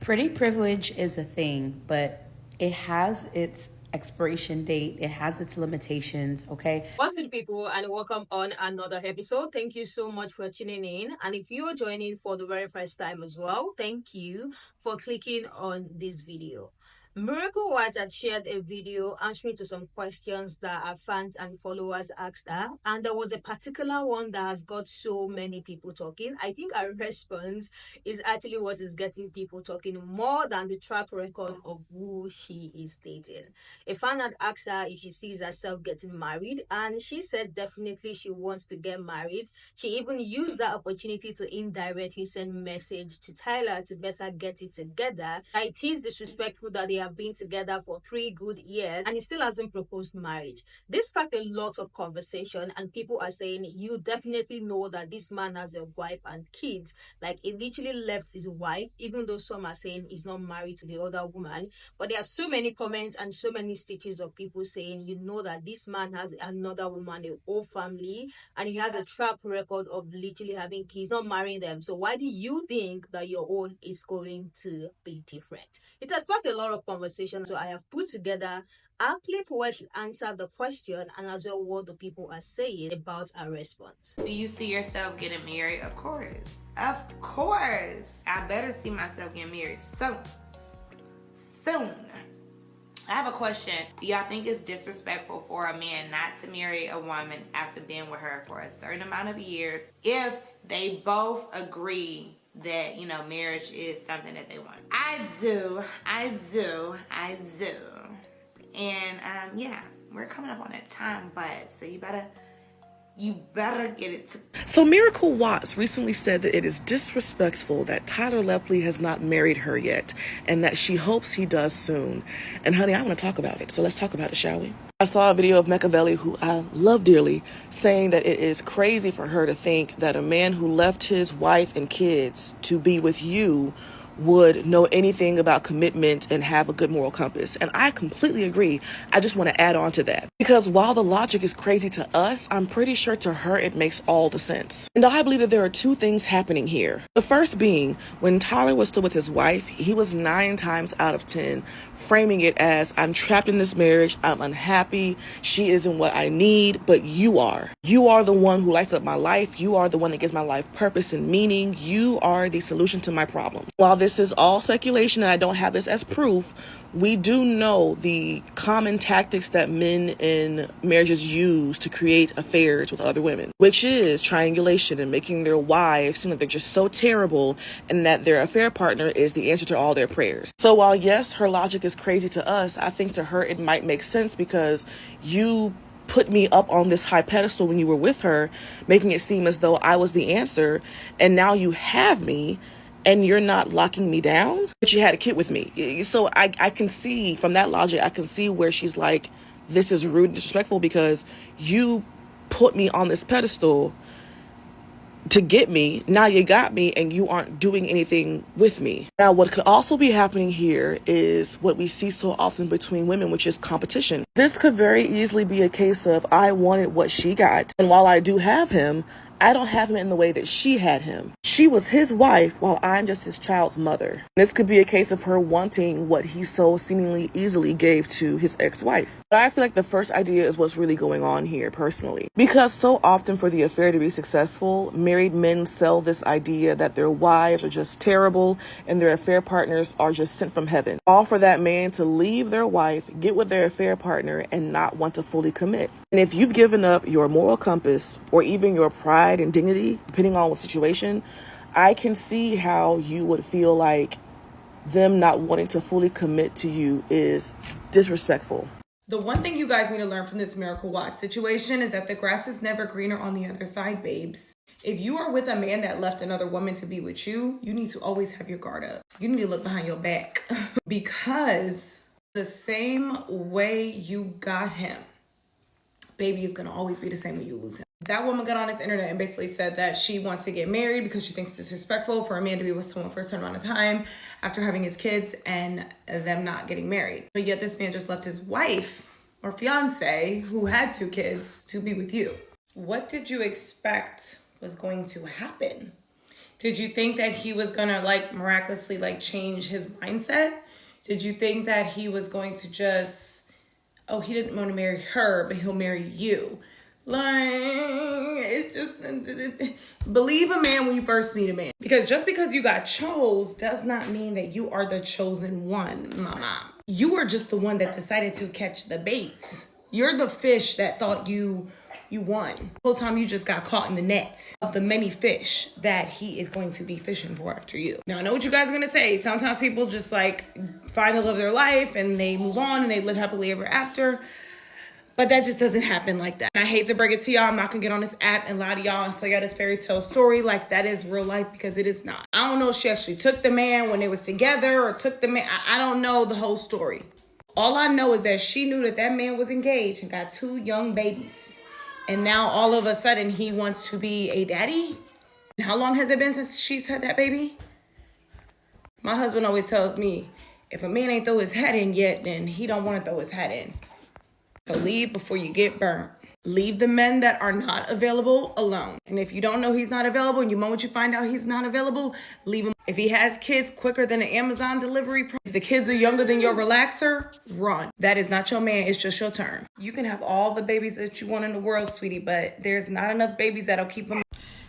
Pretty privilege is a thing, but it has its expiration date, it has its limitations, okay? What's good, people, and welcome on another episode. Thank you so much for tuning in. And if you're joining for the very first time as well, thank you for clicking on this video. Miracle White had shared a video answering to some questions that our fans and followers asked her. And there was a particular one that has got so many people talking. I think our response is actually what is getting people talking more than the track record of who she is dating. A fan had asked her if she sees herself getting married, and she said definitely she wants to get married. She even used that opportunity to indirectly send message to Tyler to better get it together. That it is disrespectful that they have been together for 3 good years and he still hasn't proposed marriage. This sparked a lot of conversation, and people are saying you definitely know that this man has a wife and kids. Like, he literally left his wife, even though some are saying he's not married to the other woman. But there are so many comments and so many stitches of people saying, you know, that this man has another woman, a whole family, and he has a track record of literally having kids, not marrying them. So why do you think that your own is going to be different? It has sparked a lot of conversation. So I have put together a clip where she answered the question and as well what the people are saying about her response. Do you see yourself getting married? Of course. Of course. I better see myself getting married soon. Soon. I have a question. Do y'all think it's disrespectful for a man not to marry a woman after being with her for a certain amount of years if they both agree that, you know, marriage is something that they want? I do. And yeah, we're coming up on that time, but so you better get it. So Miracle Watts recently said that it is disrespectful that Tyler Lepley has not married her yet and that she hopes he does soon. And honey, I want to talk about it. So let's talk about it, shall we? I saw a video of Machiavelli, who I love dearly, saying that it is crazy for her to think that a man who left his wife and kids to be with you would know anything about commitment and have a good moral compass. And I completely agree. I just want to add on to that. Because while the logic is crazy to us, I'm pretty sure to her it makes all the sense. And I believe that there are two things happening here. The first being, when Tyler was still with his wife, he was 9 times out of 10 framing it as, I'm trapped in this marriage, I'm unhappy, she isn't what I need, but you are. You are the one who lights up my life. You are the one that gives my life purpose and meaning. You are the solution to my problem. While this is all speculation and I don't have this as proof, we do know the common tactics that men in marriages use to create affairs with other women, which is triangulation and making their wives seem like they're just so terrible and that their affair partner is the answer to all their prayers. So while yes, her logic is crazy to us, I think to her it might make sense because you put me up on this high pedestal when you were with her, making it seem as though I was the answer, and now you have me and you're not locking me down, but you had a kid with me. So I can see from that logic, I can see where she's like, this is rude and disrespectful because you put me on this pedestal to get me. Now you got me and you aren't doing anything with me. Now, what could also be happening here is what we see so often between women, which is competition. This could very easily be a case of, I wanted what she got, and while I do have him, I don't have him in the way that she had him. She was his wife while I'm just his child's mother. This could be a case of her wanting what he so seemingly easily gave to his ex-wife. But I feel like the first idea is what's really going on here personally. Because so often for the affair to be successful, married men sell this idea that their wives are just terrible and their affair partners are just sent from heaven. All for that man to leave their wife, get with their affair partner, and not want to fully commit. And if you've given up your moral compass or even your pride and dignity, depending on what situation, I can see how you would feel like them not wanting to fully commit to you is disrespectful. The one thing you guys need to learn from this Miracle Watch situation is that the grass is never greener on the other side, babes. If you are with a man that left another woman to be with you, you need to always have your guard up. You need to look behind your back because the same way you got him, baby, is going to always be the same when you lose him. That woman got on this internet and basically said that she wants to get married because she thinks it's disrespectful for a man to be with someone for a certain amount of time after having his kids and them not getting married. But yet this man just left his wife or fiance, who had 2 kids, to be with you. What did you expect was going to happen? Did you think that he was gonna like miraculously like change his mindset? Did you think that he was going to just, oh, he didn't want to marry her, but he'll marry you? Like, it's just, believe a man when you first meet a man. Because just because you got chose does not mean that you are the chosen one, mama. You are just the one that decided to catch the bait. You're the fish that thought you won. The whole time you just got caught in the net of the many fish that he is going to be fishing for after you. Now, I know what you guys are going to say. Sometimes people just like find the love of their life and they move on and they live happily ever after. But that just doesn't happen like that. And I hate to break it to y'all. I'm not gonna get on this app and lie to y'all and say y'all this fairy tale story like that is real life, because it is not. I don't know if she actually took the man when they was together or took the man. I don't know the whole story. All I know is that she knew that that man was engaged and got 2 young babies. And now all of a sudden he wants to be a daddy. How long has it been since she's had that baby? My husband always tells me, if a man ain't throw his hat in yet, then he don't want to throw his hat in. So leave before you get burnt. Leave the men that are not available alone. And if you don't know he's not available, and the moment you find out he's not available, leave him. If he has kids quicker than an Amazon delivery, if the kids are younger than your relaxer, run. That is not your man. It's just your turn. You can have all the babies that you want in the world, sweetie, but there's not enough babies that'll keep them.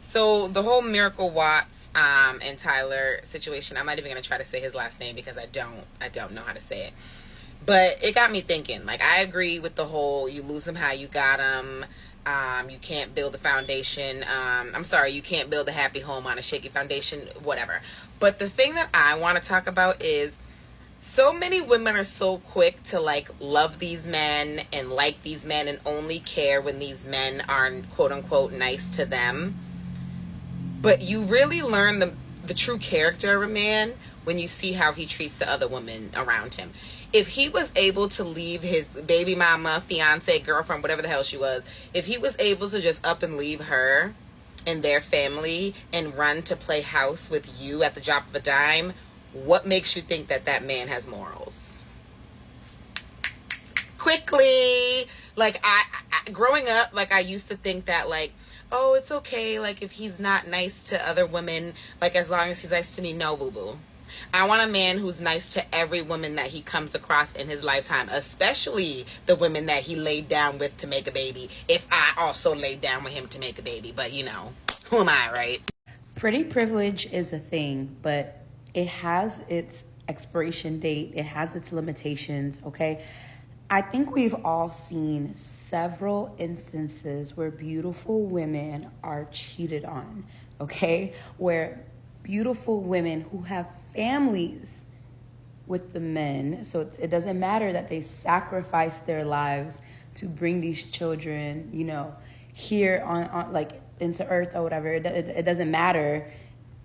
So the whole Miracle Watts and Tyler situation, I'm not even going to try to say his last name because I don't know how to say it. But it got me thinking. Like, I agree with the whole you lose him how you got him. You can't build a foundation. You can't build a happy home on a shaky foundation, whatever. But the thing that I want to talk about is so many women are so quick to, like, love these men and like these men and only care when these men are, quote unquote, nice to them. But you really learn the true character of a man when you see how he treats the other women around him. If he was able to leave his baby mama, fiance, girlfriend, whatever the hell she was, if he was able to just up and leave her and their family and run to play house with you at the drop of a dime, what makes you think that that man has morals? Quickly. Like, I growing up, like, I used to think that, like, oh, it's okay, like, if he's not nice to other women, like, as long as he's nice to me. No, boo-boo. I want a man who's nice to every woman that he comes across in his lifetime, especially the women that he laid down with to make a baby, if I also laid down with him to make a baby. But, you know, who am I, right? Pretty privilege is a thing, but it has its expiration date. It has its limitations, okay? I think we've all seen several instances where beautiful women are cheated on, okay? Where beautiful women who have families with the men, so it doesn't matter that they sacrificed their lives to bring these children, you know, here on like into earth or whatever. It doesn't matter.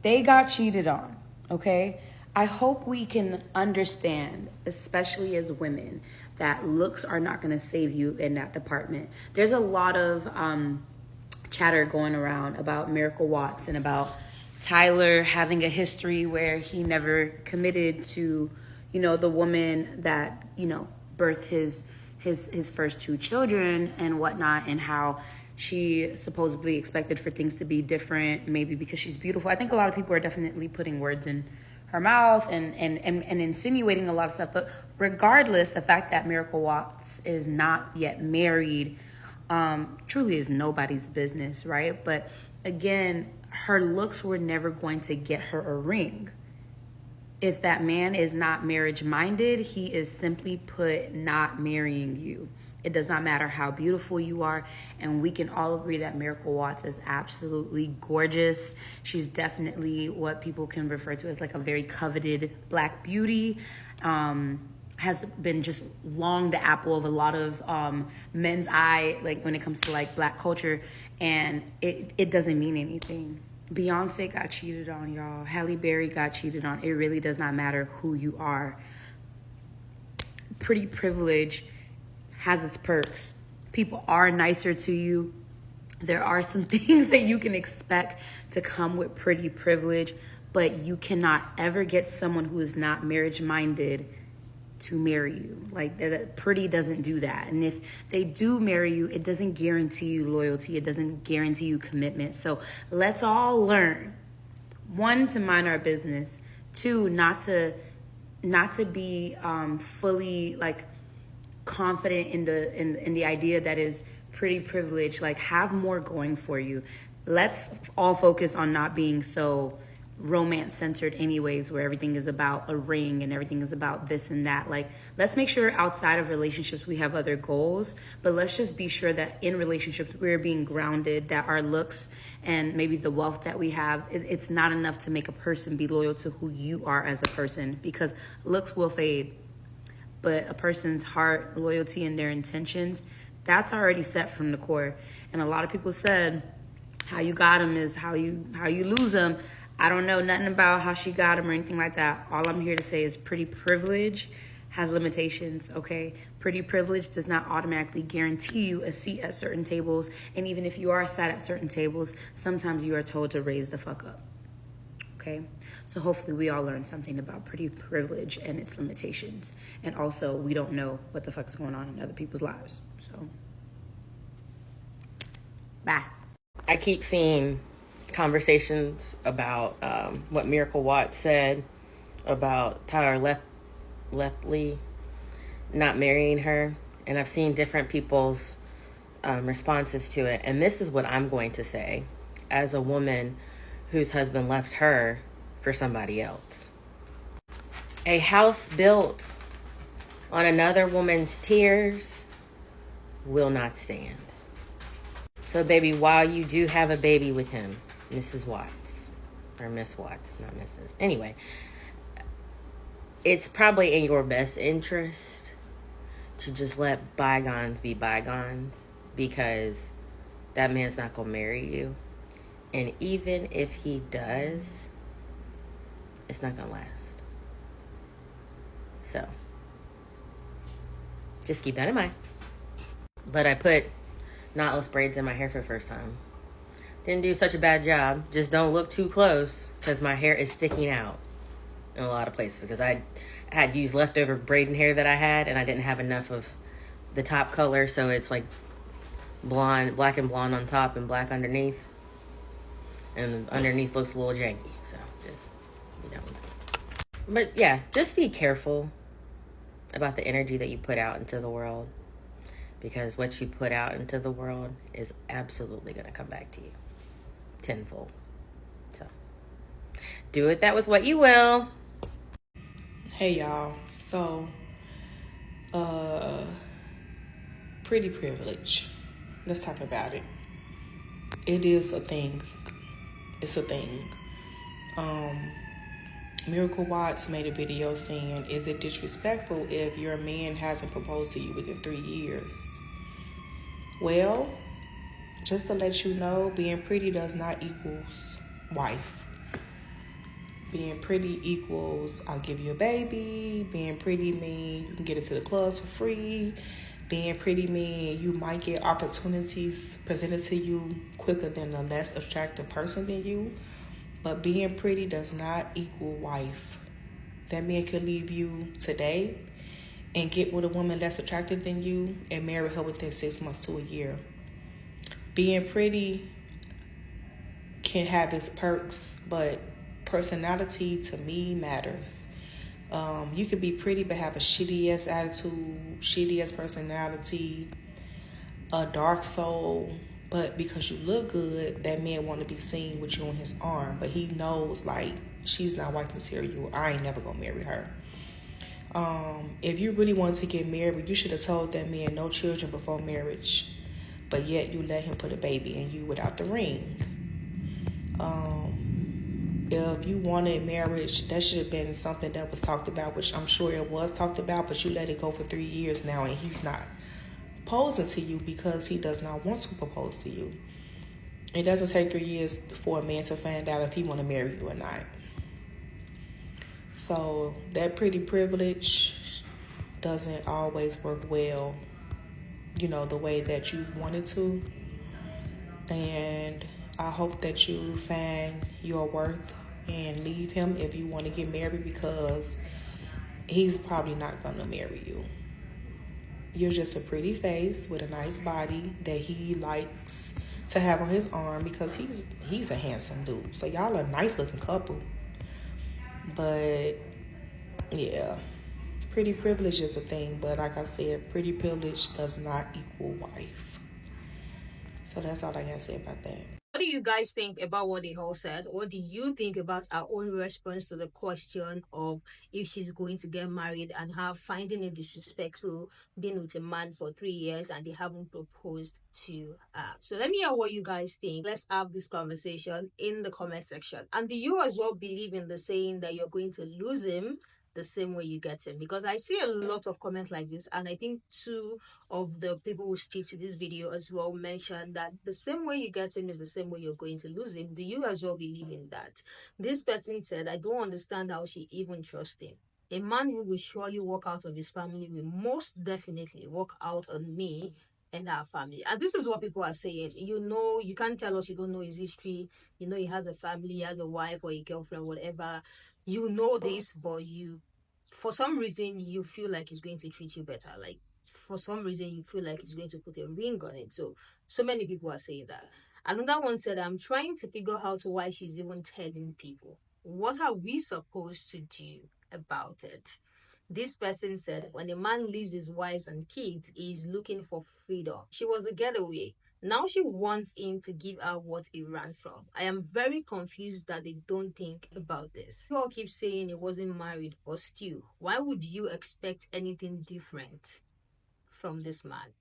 They got cheated on, okay? I hope we can understand, especially as women, that looks are not going to save you in that department. There's a lot of chatter going around about Miracle Watts and about Tyler having a history where he never committed to, you know, the woman that, you know, birthed his first 2 children and whatnot, and how she supposedly expected for things to be different, maybe because she's beautiful. I think a lot of people are definitely putting words in her mouth and insinuating a lot of stuff. But regardless, the fact that Miracle Watts is not yet married truly is nobody's business, right? But again, her looks were never going to get her a ring. If that man is not marriage minded, he is simply put not marrying you. It does not matter how beautiful you are. And we can all agree that Miracle Watts is absolutely gorgeous. She's definitely what people can refer to as like a very coveted Black beauty. Has been just long the apple of a lot of men's eye, like when it comes to like Black culture. And it doesn't mean anything. Beyonce got cheated on, y'all. Halle Berry got cheated on. It really does not matter who you are. Pretty privilege has its perks. People are nicer to you. There are some things that you can expect to come with pretty privilege, but you cannot ever get someone who is not marriage minded to marry you. Like, that pretty doesn't do that. And if they do marry you, it doesn't guarantee you loyalty. It doesn't guarantee you commitment. So let's all learn one, to mind our business. Two, not to be fully like confident in the idea that is pretty privileged. Like, have more going for you. Let's all focus on not being so romance centered anyways, where everything is about a ring and everything is about this and that. Like, let's make sure outside of relationships we have other goals, but let's just be sure that in relationships we're being grounded, that our looks and maybe the wealth that we have, it's not enough to make a person be loyal to who you are as a person, because looks will fade, but a person's heart, loyalty, and their intentions, that's already set from the core. And a lot of people said how you got them is how you lose them. I don't know nothing about how she got him or anything like that. All I'm here to say is pretty privilege has limitations, okay? Pretty privilege does not automatically guarantee you a seat at certain tables. And even if you are sat at certain tables, sometimes you are told to raise the fuck up, okay? So hopefully we all learn something about pretty privilege and its limitations. And also, we don't know what the fuck's going on in other people's lives. So, bye. I keep seeing conversations about what Miracle Watts said about Tyler Lepley not marrying her, and I've seen different people's responses to it, and this is what I'm going to say as a woman whose husband left her for somebody else. A house built on another woman's tears will not stand. So baby, while you do have a baby with him, Mrs. Watts, or Miss Watts, not Mrs. Anyway, it's probably in your best interest to just let bygones be bygones, because that man's not going to marry you. And even if he does, it's not going to last. So, just keep that in mind. But I put knotless braids in my hair for the first time. Didn't do such a bad job. Just don't look too close, because my hair is sticking out in a lot of places. Because I had used leftover braiding hair that I had, and I didn't have enough of the top color, so it's like blonde, black and blonde on top and black underneath. And underneath looks a little janky. So just, you know. But yeah, just be careful about the energy that you put out into the world, because what you put out into the world is absolutely going to come back to you tenfold. So do with that with what you will. Hey y'all, so pretty privilege, let's talk about it. It is a thing. It's a thing. Miracle Watts made a video saying, is it disrespectful if your man hasn't proposed to you within 3 years? Well, just to let you know, being pretty does not equals wife. Being pretty equals I'll give you a baby. Being pretty mean you can get into the clubs for free. Being pretty mean you might get opportunities presented to you quicker than a less attractive person than you. But being pretty does not equal wife. That man could leave you today and get with a woman less attractive than you and marry her within 6 months to a year. Being pretty can have its perks, but personality to me matters. You could be pretty but have a shitty ass attitude, shitty ass personality, a dark soul, but because you look good, that man want to be seen with you on his arm, but he knows like she's not wife material. I ain't never gonna marry her. If you really wanted to get married, you should have told that man no children before marriage, but yet you let him put a baby in you without the ring. If you wanted marriage, that should have been something that was talked about, which I'm sure it was talked about, but you let it go for 3 years now, and he's not proposing to you because he does not want to propose to you. It doesn't take 3 years for a man to find out if he want to marry you or not. So that pretty privilege doesn't always work well, you know, the way that you want it to. And I hope that you find your worth and leave him if you want to get married, because he's probably not going to marry you. You're just a pretty face with a nice body that he likes to have on his arm because he's a handsome dude. So y'all are a nice looking couple. But yeah, pretty privilege is a thing, but like I said, pretty privilege does not equal wife. So that's all I gotta say about that. What do you guys think about what they all said? What do you think about our own response to the question of if she's going to get married and her finding it disrespectful being with a man for 3 years and they haven't proposed to her? So let me hear what you guys think. Let's have this conversation in the comment section. And do you as well believe in the saying that you're going to lose him the same way you get him? Because I see a lot of comments like this, and I think two of the people who stick to this video as well mentioned that the same way you get him is the same way you're going to lose him. Do you as well believe in that? This person said, I don't understand how she even trusts him. A man who will surely walk out of his family will most definitely walk out on me and our family. And this is what people are saying. You know, you can't tell us you don't know his history. You know, he has a family, he has a wife or a girlfriend, whatever. You know this, but for some reason, you feel like he's going to treat you better. Like, for some reason, you feel like he's going to put a ring on it. So many people are saying that. Another one said, I'm trying to figure out why she's even telling people. What are we supposed to do about it? This person said, when a man leaves his wives and kids, he's looking for freedom. She was a getaway. Now she wants him to give her what he ran from. I am very confused that they don't think about this. You all keep saying he wasn't married, but still, why would you expect anything different from this man?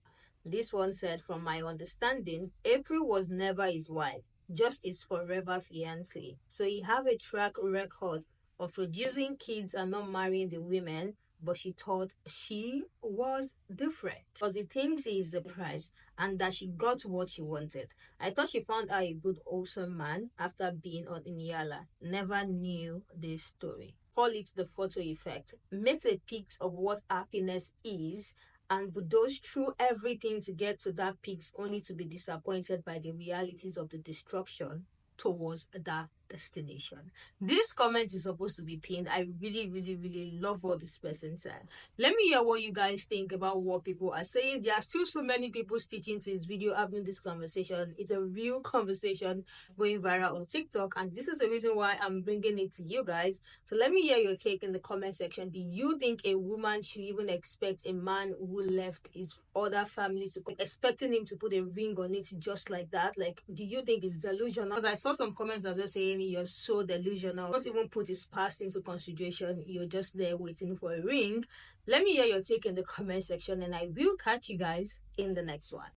This one said, from my understanding, April was never his wife, just his forever fiancée. So he have a track record of producing kids and not marrying the women, but she thought she was different. Because he thinks he is the prize and that she got what she wanted. I thought she found her a good, awesome man after being on Inyala. Never knew this story. Call it the photo effect. Makes a picture of what happiness is and bulldoze through everything to get to that peak only to be disappointed by the realities of the destruction towards that destination. This comment is supposed to be pinned. I really, really, really love what this person said. Let me hear what you guys think about what people are saying. There are still so many people stitching to this video having this conversation. It's a real conversation going viral on TikTok, and this is the reason why I'm bringing it to you guys. So let me hear your take in the comment section. Do you think a woman should even expect a man who left his other family to expecting him to put a ring on it just like that? Like, do you think it's delusional? Because I saw some comments of just saying you're so delusional. Don't even put his past into consideration. You're just there waiting for a ring. Let me hear your take in the comment section, and I will catch you guys in the next one.